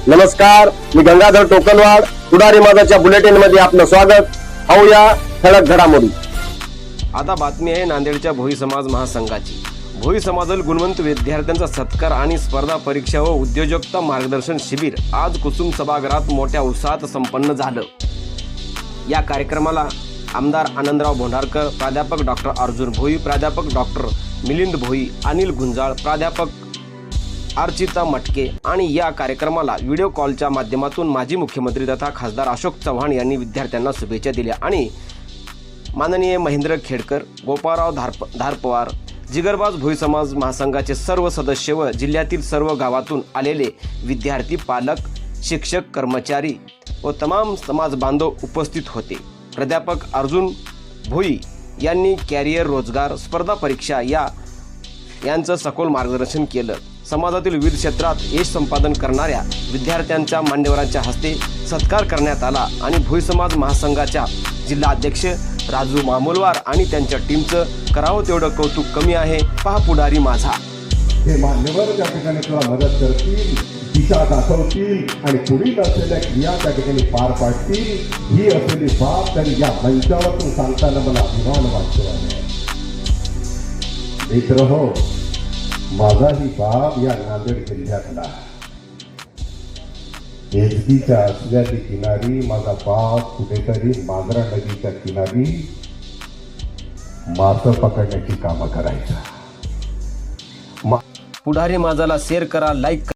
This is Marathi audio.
नमस्कार, मी गंगाधर टोकनवाड. पुढारी माझाच्या बुलेटिन मध्ये आपलं स्वागत. पाहूया ठळक घडामोडी. आता बातमी आहे नांदेडच्या भोई समाज महासंघाची. भोई समाजातील गुणवंत विद्यार्थ्यांचा सत्कार आणि स्पर्धा परीक्षा व उद्योजकता मार्गदर्शन शिबिर आज कुसुम सभागृहात मोठ्या उत्साहात संपन्न झालं. या कार्यक्रमाला आमदार आनंदराव भोंडारकर, प्राध्यापक डॉक्टर अर्जुन भोई, प्राध्यापक डॉक्टर मिलिंद भोई, अनिल गुंजाळ, प्राध्यापक अर्चिता मटके आणि या कार्यक्रमाला व्हिडिओ कॉलच्या माध्यमातून माजी मुख्यमंत्री तथा खासदार अशोक चव्हाण यांनी विद्यार्थ्यांना शुभेच्छा दिल्या आणि माननीय महेंद्र खेडकर, गोपाळराव धारपवार, जिगरबाज भोई समाज महासंघाचे सर्व सदस्य व जिल्ह्यातील सर्व गावातून आलेले विद्यार्थी, पालक, शिक्षक, कर्मचारी व तमाम समाज बांधव उपस्थित होते. प्राध्यापक अर्जुन भोई यांनी कॅरियर, रोजगार, स्पर्धा परीक्षा यांचं सखोल मार्गदर्शन केलं. समाजातील विविध क्षेत्रात यश संपादन करणाऱ्या विद्यार्थ्यांच्या मान्यवरांच्या हस्ते सत्कार करण्यात आला आणि भोई समाज महासंघाच्या जिल्हा अध्यक्ष राजू मामुलवार आणि त्यांच्या टीमचं करावं तेवढं कौतुक कमी आहे. पहा पुढारी माझा. हे मान्यवर त्या ठिकाणी तुला मदत करतील, दिशा दाखवतील आणि पुढील असलेल्या क्रिया त्या ठिकाणी पार पाडतील. ही असलेली बाब तर या मंचावरून सांगताना मला अभिमान वाटतो आहे. मित्र हो, माझाही बाप या नांदेड जिल्ह्यातला. एसटीच्या असल्याची किनारी माझा बाप कुठेतरी मांजरा नदीच्या किनारी मासे पकडण्याची कामं करायचा. पुढारी माझाला शेअर करा, लाईक करा.